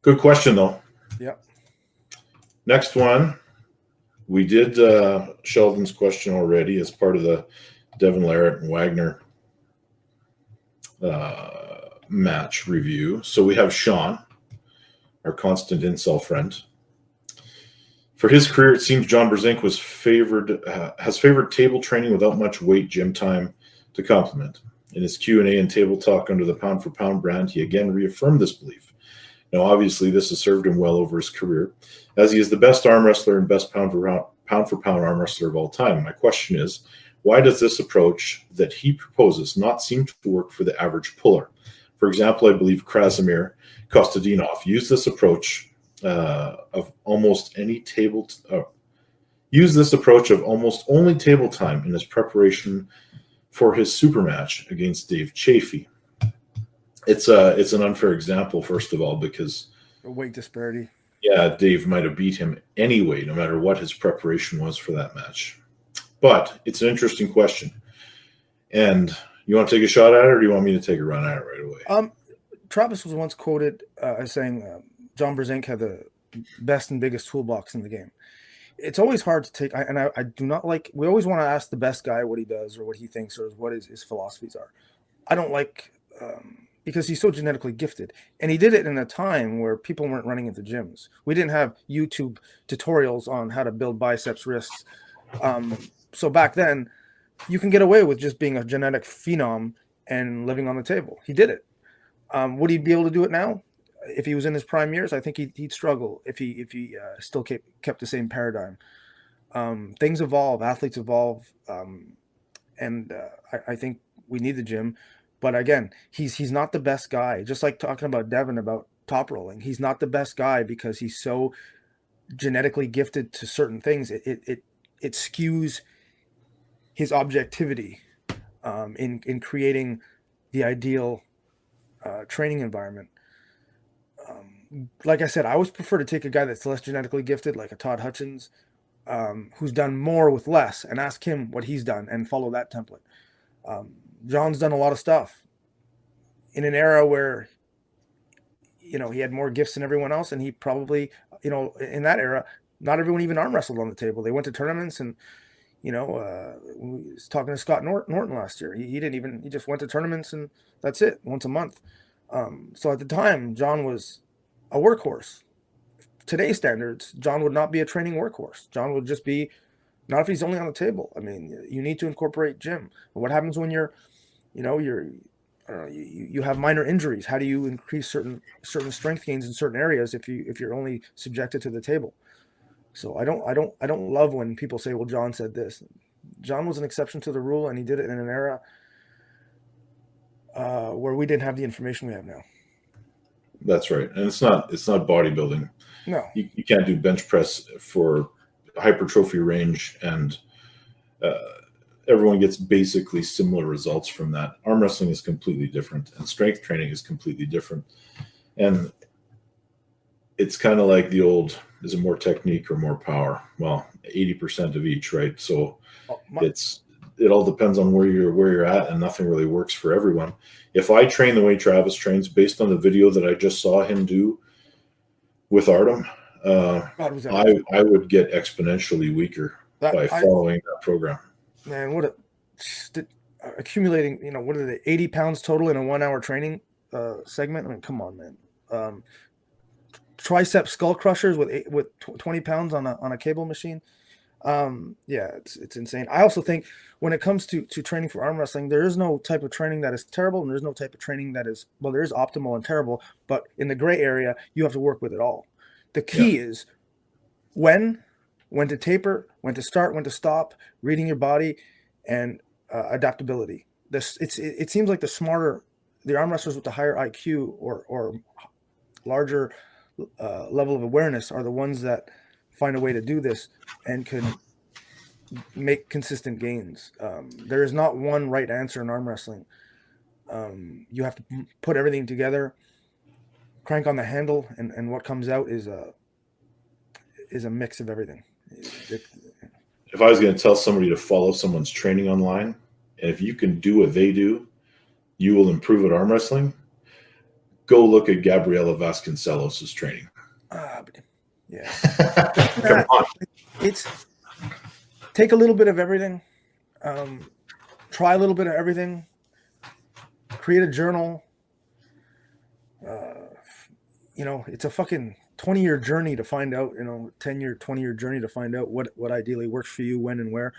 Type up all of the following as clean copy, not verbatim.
Good question, though. Yeah. Next one. We did Sheldon's question already as part of the Devin Larratt and Wagner match review. So we have Sean, our constant incel friend. For his career, it seems John Brzenk has favored table training without much weight gym time to complement. In his Q&A and table talk under the Pound for Pound brand, he again reaffirmed this belief. Now, obviously, this has served him well over his career, as he is the best arm wrestler and best pound for pound arm wrestler of all time. My question is, why does this approach that he proposes not seem to work for the average puller? For example, I believe Krasimir Kostadinov used this approach of almost only table time in his preparation for his super match against Dave Chafee. It's an unfair example, first of all, because a weight disparity. Yeah, Dave might have beat him anyway, no matter what his preparation was for that match. But it's an interesting question. And you want to take a shot at it, or do you want me to take a run at it right away? Travis was once quoted as saying John Brzenk had the best and biggest toolbox in the game. It's always hard to take, and I do not like, we always want to ask the best guy what he does or what he thinks or what his philosophies are. I don't like, because he's so genetically gifted. And he did it in a time where people weren't running into gyms. We didn't have YouTube tutorials on how to build biceps, wrists. So back then, you can get away with just being a genetic phenom and living on the table. He did it. Would he be able to do it now? If he was in his prime years, I think he'd struggle if he still kept the same paradigm. Things evolve, athletes evolve, and I think we need the gym. But again, he's not the best guy. Just like talking about Devin about top rolling, he's not the best guy because he's so genetically gifted to certain things. It skews his objectivity in creating the ideal training environment. Like I said, I always prefer to take a guy that's less genetically gifted, like a Todd Hutchins, who's done more with less, and ask him what he's done and follow that template. John's done a lot of stuff in an era where, he had more gifts than everyone else, and he probably, in that era, not everyone even arm wrestled on the table. They went to tournaments, and we was talking to Scott Norton last year. He just went to tournaments, and that's it, once a month. So at the time, John was a workhorse. Today's standards, John would not be a training workhorse. John would just be, not if he's only on the table. I mean, you need to incorporate gym. But what happens when you have minor injuries? How do you increase certain strength gains in certain areas if you're only subjected to the table? So I don't love when people say, well, John said this. John was an exception to the rule, and he did it in an era where we didn't have the information we have now. That's right. And it's not bodybuilding. No. You can't do bench press for hypertrophy range, and everyone gets basically similar results from that. Arm wrestling is completely different, and strength training is completely different. And it's kind of like the old, is it more technique or more power? Well, 80% of each, right? So it all depends on where you're at, and nothing really works for everyone. If I train the way Travis trains, based on the video that I just saw him do with Artem, I would get exponentially weaker by following that program. Man, accumulating, what are they, 80 pounds total in a 1 hour training segment? I mean, come on, man. Tricep skull crushers with 20 pounds on a cable machine. It's insane. I also think when it comes to training for arm wrestling, there is no type of training that is terrible, and there's no type of training that is, well, there is optimal and terrible, but in the gray area, you have to work with it all. The key is when to taper, when to start, when to stop, reading your body, and adaptability. It seems like the arm wrestlers with the higher IQ or larger level of awareness are the ones that find a way to do this and can make consistent gains. There is not one right answer in arm wrestling. You have to put everything together, crank on the handle, and what comes out is a mix of everything. If I was going to tell somebody to follow someone's training online, and if you can do what they do, you will improve at arm wrestling, go look at Gabriela Vasconcelos' training. Yeah. Come on. It's take a little bit of everything, try a little bit of everything, create a journal. It's a fucking 20-year journey to find out, 10-year, 20-year journey to find out what ideally works for you, when and where.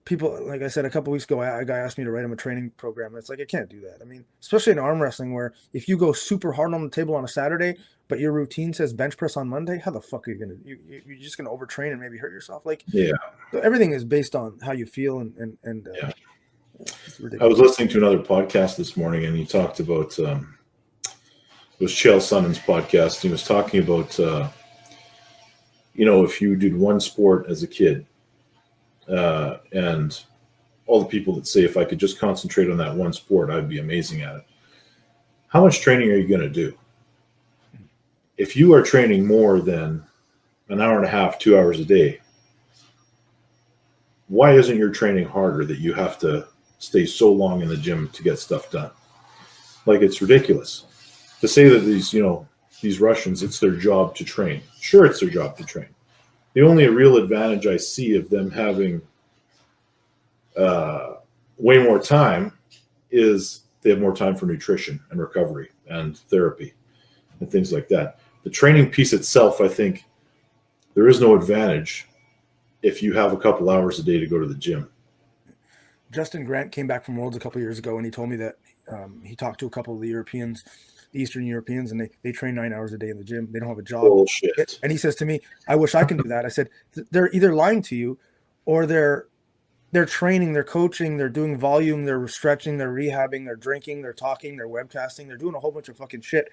People, like I said, a couple weeks ago, a guy asked me to write him a training program. It's like, I can't do that. I mean, especially in arm wrestling, where if you go super hard on the table on a Saturday, but your routine says bench press on Monday, how the fuck are you going to, you're just going to overtrain and maybe hurt yourself? Like, yeah. So everything is based on how you feel and yeah. It's ridiculous. I was listening to another podcast this morning, and he talked about, it was Chael Sonnen's podcast. He was talking about, if you did one sport as a kid, and all the people that say, if I could just concentrate on that one sport, I'd be amazing at it. How much training are you going to do? If you are training more than an hour and a half, 2 hours a day, why isn't your training harder that you have to stay so long in the gym to get stuff done? Like, it's ridiculous to say that these Russians, it's their job to train. Sure, it's their job to train. The only real advantage I see of them having way more time is they have more time for nutrition and recovery and therapy and things like that. The training piece itself, I think there is no advantage if you have a couple hours a day to go to the gym. Justin Grant came back from Worlds a couple of years ago, and he told me that he talked to a couple of the Europeans, the Eastern Europeans, and they train 9 hours a day in the gym. They don't have a job. Bullshit. And he says to me, I wish I can do that. I said, they're either lying to you, or they're training, they're coaching, they're doing volume, they're stretching, they're rehabbing, they're drinking, they're talking, they're webcasting, they're doing a whole bunch of fucking shit.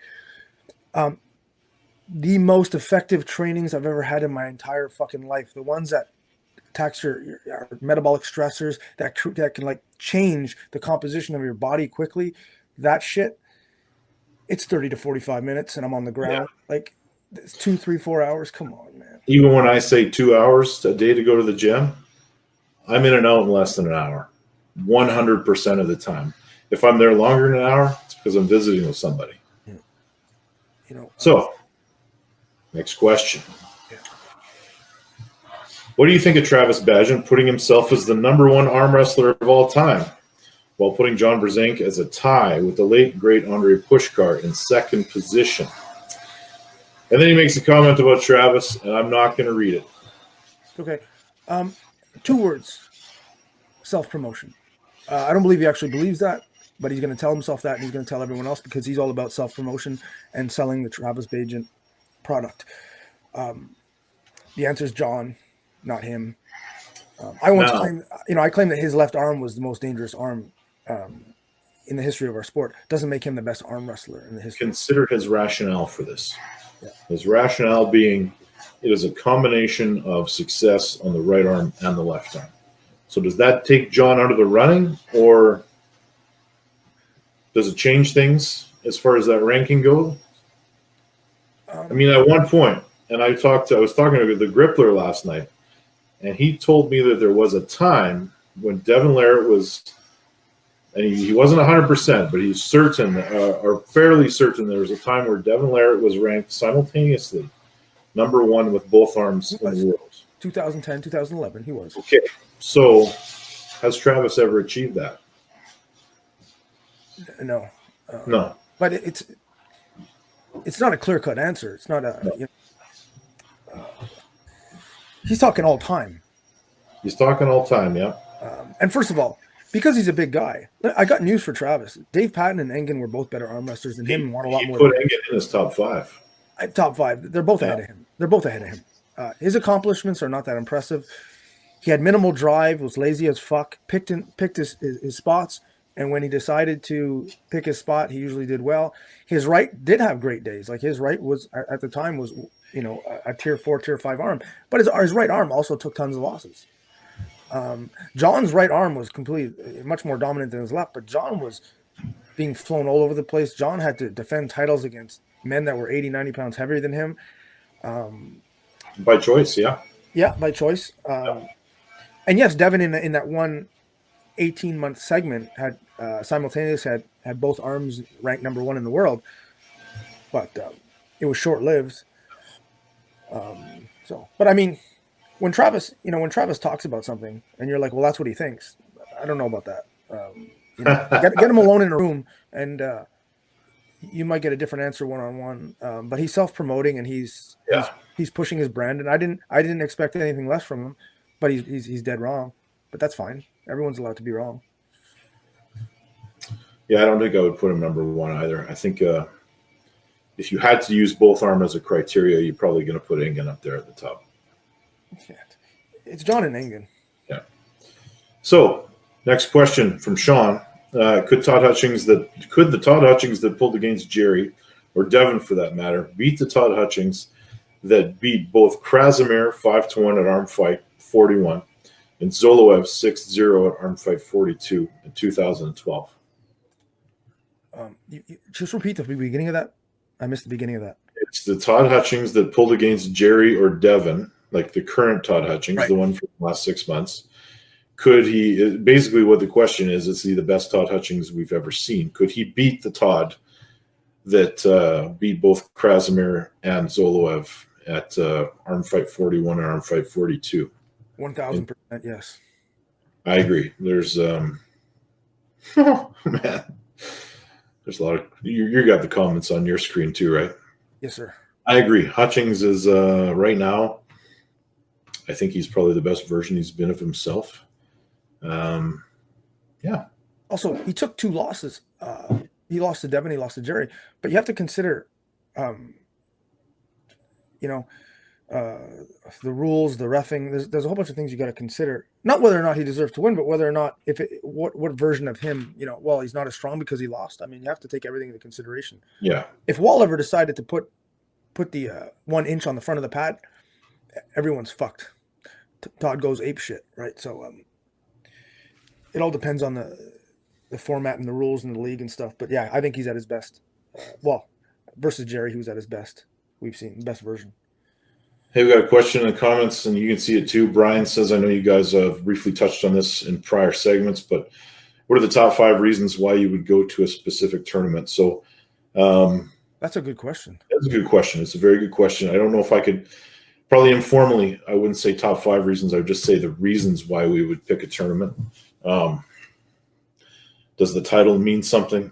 The most effective trainings I've ever had in my entire fucking life, the ones that attacks your metabolic stressors, that can like change the composition of your body quickly, that shit, it's 30 to 45 minutes and I'm on the ground. Yeah. Like, it's 2, 3, 4 hours. Come on, man. Even when I say 2 hours a day to go to the gym, I'm in and out in less than an hour, 100% of the time. If I'm there longer than an hour, it's because I'm visiting with somebody. Yeah. So, next question. Yeah. What do you think of Travis Bajan putting himself as the #1 arm wrestler of all time, while putting John Brzenk as a tie with the late, great Andre Pushkar in second position? And then he makes a comment about Travis, and I'm not going to read it. Okay. 2 words. Self-promotion. I don't believe he actually believes that, but he's going to tell himself that, and he's going to tell everyone else, because he's all about self-promotion and selling the Travis Bajan product. The answer is John, not him. I once claimed, I claim that his left arm was the most dangerous arm in the history of our sport. Doesn't make him the best arm wrestler in the history. Consider his rationale for this. Yeah. His rationale being, it is a combination of success on the right arm and the left arm. So does that take John out of the running, or does it change things as far as that ranking goes? I mean, at one point, and I was talking to the Grippler last night, and he told me that there was a time when Devin Larratt was, and he wasn't 100%, but he's certain, or fairly certain, there was a time where Devin Larratt was ranked simultaneously #1 with both arms in the world. 2010, 2011, he was. Okay, so has Travis ever achieved that? No. No. But it's not a clear-cut answer. It's not a. No. He's talking all time. He's talking all time, yeah. And first of all, because he's a big guy, I got news for Travis. Dave Patton and Engen were both better arm wrestlers than him and won a lot more. He put Engen in his top 5. Top 5. They're both ahead of him. They're both ahead of him. His accomplishments are not that impressive. He had minimal drive, was lazy as fuck, picked his spots, and when he decided to pick his spot, he usually did well. His right did have great days. Like, his right was, at the time, was a tier 4, tier 5 arm. But his right arm also took tons of losses. John's right arm was completely much more dominant than his left, but John was being flown all over the place. John had to defend titles against men that were 80, 90 pounds heavier than him. By choice, yeah. Yeah, by choice. And yes, Devin in that one 18-month segment had simultaneously had both arms ranked number 1 in the world, but it was short lived. But I mean, when Travis talks about something and you're like, well, that's what he thinks. I don't know about that. Get him alone in a room and you might get a different answer one-on-one. But he's self-promoting and he's pushing his brand, and I didn't expect anything less from him, but he's dead wrong. But that's fine. Everyone's allowed to be wrong. Yeah, I don't think I would put him number 1 either. I think if you had to use both arm as a criteria, you're probably going to put Engen up there at the top. Yeah. It's John and Engen. Yeah. So, next question from Sean. Could the Todd Hutchings that pulled against Jerry, or Devin for that matter, beat the Todd Hutchings that beat both Krasimir 5-1 at Arm Fight 41 and Zoloev 6-0 at Arm Fight 42 in 2012? You just repeat the beginning of that. I missed the beginning of that. It's the Todd Hutchings that pulled against Jerry or Devin, like the current Todd Hutchings, right, the one for the last 6 months. Could he, basically what the question is he the best Todd Hutchings we've ever seen? Could he beat the Todd that beat both Krasimir and Zoloev at Arm Fight 41 and Arm Fight 42? 1,000%, yes. I agree. There's, oh, man. There's a lot of, you got the comments on your screen too, right? Yes, sir. I agree. Hutchings is, right now, I think he's probably the best version he's been of himself. Yeah. Also, he took 2 losses. He lost to Devin, he lost to Jerry. But you have to consider, the rules, the reffing. There's a whole bunch of things you got to consider. Not whether or not he deserves to win, but whether or not what version of him, well, he's not as strong because he lost. I mean, you have to take everything into consideration. Yeah. If WAL ever decided to put the 1 inch on the front of the pad, everyone's fucked. Todd goes ape shit, right? So it all depends on the format and the rules and the league and stuff. But yeah, I think he's at his best. Versus Jerry, he was at his best. We've seen best version. Hey, we got a question in the comments, and you can see it too. Brian says, I know you guys have briefly touched on this in prior segments, but what are the top 5 reasons why you would go to a specific tournament? So that's a good question. That's a good question. It's a very good question. I don't know if I could, probably informally, I wouldn't say top 5 reasons. I would just say the reasons why we would pick a tournament. Does the title mean something?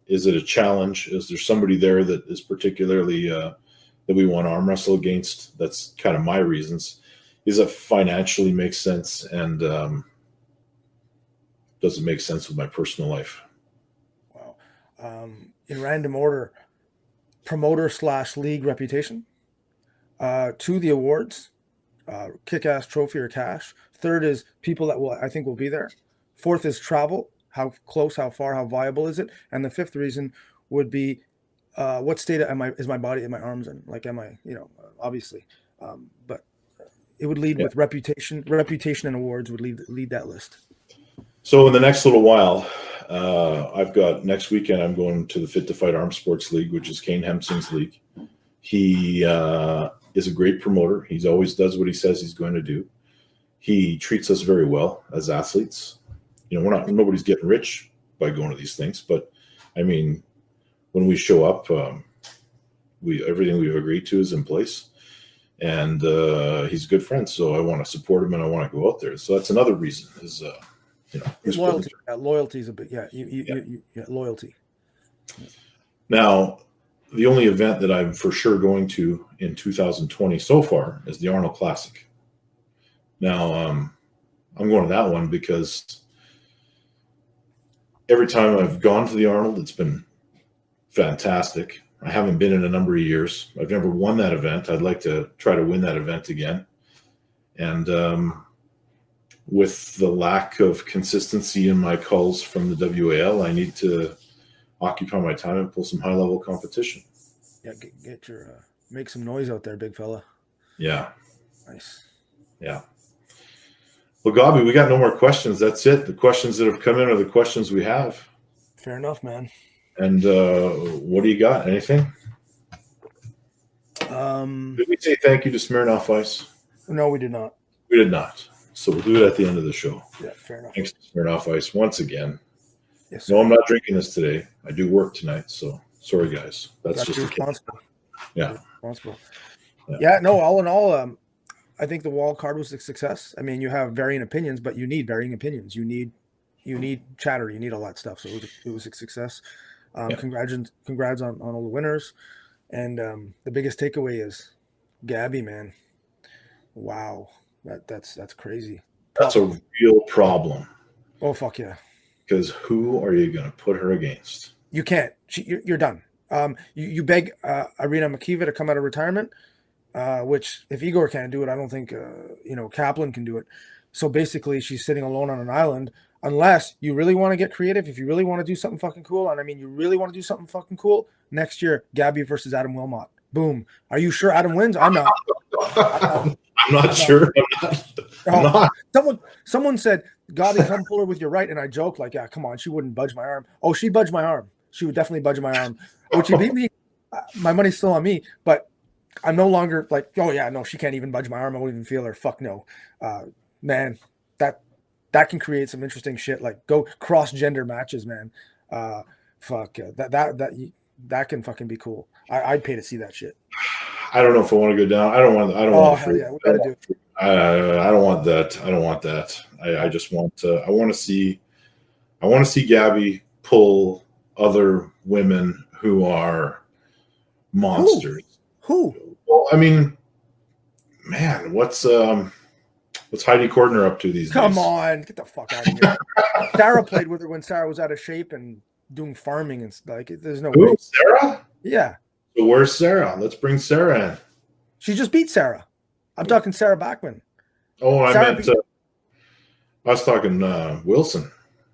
Is it a challenge? Is there somebody there that is particularly that we want to arm wrestle against? That's kind of my reasons. Is it financially makes sense, and does it make sense with my personal life? Wow. In random order, promoter/league reputation. 2, the awards, kick-ass trophy or cash. 3rd is people that I think will be there. 4th is travel. How close, how far, how viable is it? And the 5th reason would be what state is my body and my arms in? Like, am I, obviously. But it would lead with reputation. Reputation and awards would lead that list. So in the next little while, I've got next weekend, I'm going to the Fit to Fight Arm Sports League, which is Kane Hemsing's league. He is a great promoter. He always does what he says he's going to do. He treats us very well as athletes. Nobody's getting rich by going to these things, but I mean, when we show up, everything we've agreed to is in place, and he's a good friend. So I want to support him and I want to go out there. So that's another reason is, his loyalty. Loyalty is a bit, loyalty. Now, the only event that I'm for sure going to in 2020 so far is the Arnold Classic. Now, I'm going to that one because every time I've gone to the Arnold, it's been fantastic. I haven't been in a number of years. I've never won that event. I'd like to try to win that event again. And with the lack of consistency in my calls from the WAL, I need to occupy my time and pull some high-level competition. Yeah, make some noise out there, big fella. Yeah. Nice. Yeah. Well, Gabi, we got no more questions. That's it. The questions that have come in are the questions we have. Fair enough, man. And what do you got? Anything? Did we say thank you to Smirnoff Ice? No, we did not. We did not. So we'll do it at the end of the show. Yeah, fair enough. Thanks to Smirnoff Ice once again. Yes, sir. No, I'm not drinking this today. I do work tonight, so sorry, guys. That's just responsible. Yeah. Responsible. Yeah. No. All in all, I think the WAL card was a success. I mean, you have varying opinions, but you need varying opinions. You need chatter. You need all that stuff. So it was a success. Congrats on all the winners. And the biggest takeaway is Gabi, man. Wow, that's crazy. That's a real problem. Oh fuck yeah! Because who are you going to put her against? You can't. You're done. You beg Irina Makieva to come out of retirement, which if Igor can't do it, I don't think Kaplan can do it. So basically, she's sitting alone on an island. Unless you really want to get creative, if you really want to do something fucking cool, and I mean you really want to do something fucking cool, next year Gabi versus Adam Wilmot. Boom. Are you sure Adam wins? I'm not. I'm not sure. I'm not. Someone said, Gabi, come pull her with your right, and I joked like, yeah, come on, she wouldn't budge my arm. Oh, she budged my arm. She would definitely budge my arm. Would she beat me? My money's still on me, but I'm no longer like, oh yeah, no, she can't even budge my arm. I won't even feel her. Fuck no, man. That can create some interesting shit. Like go cross gender matches, man. That can fucking be cool. I'd pay to see that shit. I don't know if I want to go down. I don't want. Oh hell yeah, we gotta do it. I don't want that. I don't want that. I just want. I want to see. I want to see Gabi pull other women who are monsters. Who? Well, I mean, man, what's Heidi Cordner up to these days? Come on, get the fuck out of here. Sarah played with her when Sarah was out of shape and doing farming and stuff. Like, there's no way. Sarah? Yeah. So where's Sarah? Let's bring Sarah in. She just beat Sarah. I'm talking Sarah Bachman. Oh, I was talking Wilson.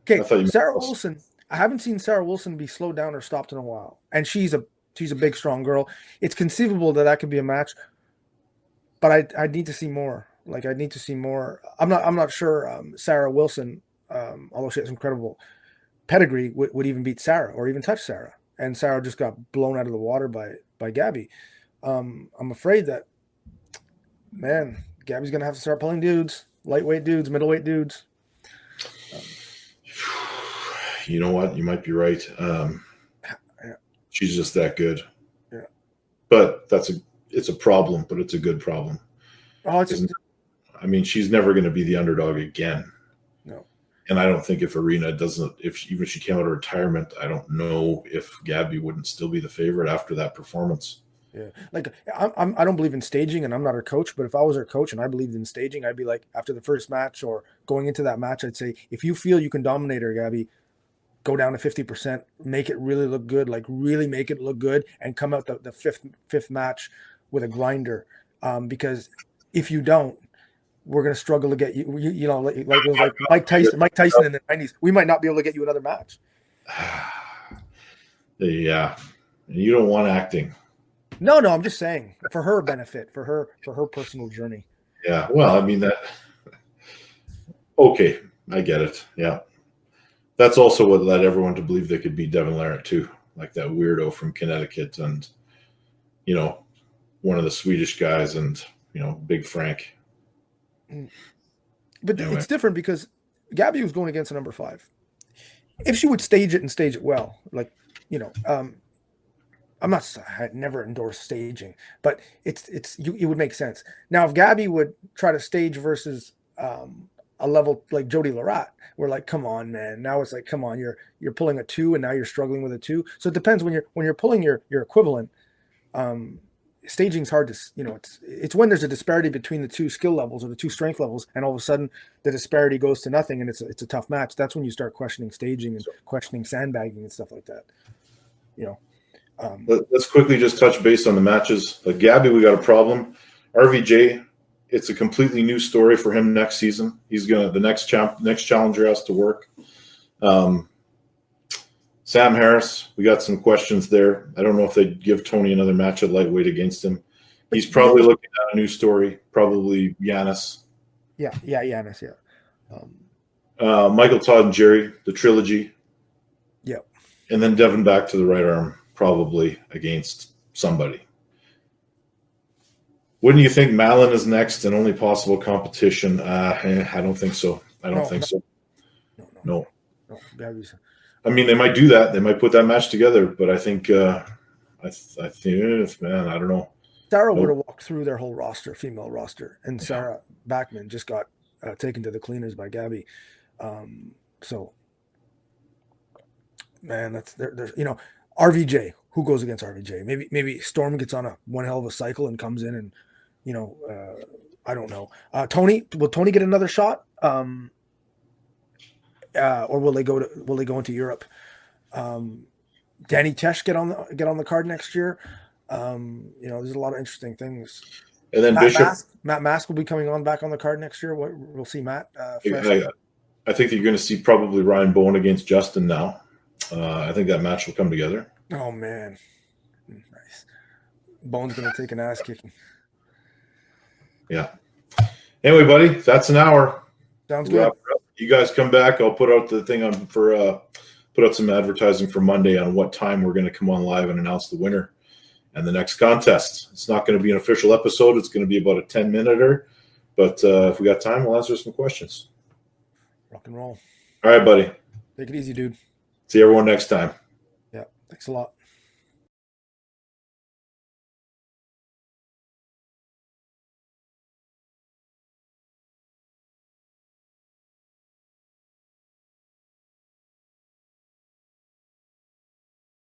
Okay, Sarah Wilson. I haven't seen Sarah Wilson be slowed down or stopped in a while, and she's a big, strong girl. It's conceivable that could be a match, but I need to see more. Like I need to see more. I'm not sure Sarah Wilson, although she has incredible pedigree, would even beat Sarah or even touch Sarah. And Sarah just got blown out of the water by Gabi. I'm afraid that, man, Gabi's gonna have to start pulling dudes, lightweight dudes, middleweight dudes. You know what? You might be right. She's just that good. Yeah. But it's a problem, but it's a good problem. Oh, I mean, she's never going to be the underdog again. No. And I don't think if Irina doesn't, even if she came out of retirement, I don't know if Gabi wouldn't still be the favorite after that performance. Yeah. Like I don't believe in staging, and I'm not her coach, but if I was her coach and I believed in staging, I'd be like, after the first match or going into that match, I'd say, if you feel you can dominate her, Gabi, go down to 50%, make it really look good, like really make it look good, and come out the fifth match with a grinder. Because if you don't, we're going to struggle to get you. You know, like it was like Mike Tyson in the 90s. We might not be able to get you another match. Yeah, you don't want acting. No, I'm just saying for her benefit, for her personal journey. Yeah, well, I mean that. Okay, I get it. Yeah, that's also what led everyone to believe they could beat Devin Larratt too, like that weirdo from Connecticut, and one of the Swedish guys, and Big Frank. But anyway. It's different because Gabi was going against a number 5. If she would stage it well, like I never endorsed staging, but it would make sense. Now, if Gabi would try to stage versus a level like Jody Larratt, we're like, come on, man. Now it's like, come on, you're pulling a 2, and now you're struggling with a 2. So it depends when you're pulling your equivalent. Staging's hard to, it's when there's a disparity between the 2 skill levels or the 2 strength levels, and all of a sudden the disparity goes to nothing, and it's a tough match. That's when you start questioning staging and questioning sandbagging and stuff like that. Let's quickly just touch base on the matches. Like Gabi, we got a problem. RVJ, it's a completely new story for him next season. He's the next challenger has to work. Sam Harris, we got some questions there. I don't know if they'd give Tony another match at lightweight against him. He's probably looking at a new story, probably Giannis. Yeah, Giannis, yeah. Michael Todd and Jerry, the trilogy. Yeah. And then Devin back to the right arm, probably against somebody. Wouldn't you think Malin is next and only possible competition? I don't think so. I don't think so. No. Gabi's. I mean, they might do that. They might put that match together, but I think, I think, man, I don't know. Sarah would have walked through their whole roster, female roster, and Sarah Backman just got taken to the cleaners by Gabi. So, man, there's RVJ. Who goes against RVJ? Maybe Storm gets on one hell of a cycle and comes in and I don't know. Will Tony get another shot? Or will they go into Europe? Danny Tesh get on the card next year. There's a lot of interesting things. And then Matt Mask will be coming back on the card next year. We'll see Matt. I think that you're going to see probably Ryan Bowen against Justin now. I think that match will come together. Oh man, nice. Bowen's going to take an ass kicking. Yeah. Anyway, buddy, that's an hour. Sounds good. You guys come back. I'll put out the thing put out some advertising for Monday on what time we're going to come on live and announce the winner and the next contest. It's not going to be an official episode. It's going to be about a 10-minute-er. But if we got time, we'll answer some questions. Rock and roll. All right, buddy. Take it easy, dude. See everyone next time. Yeah. Thanks a lot.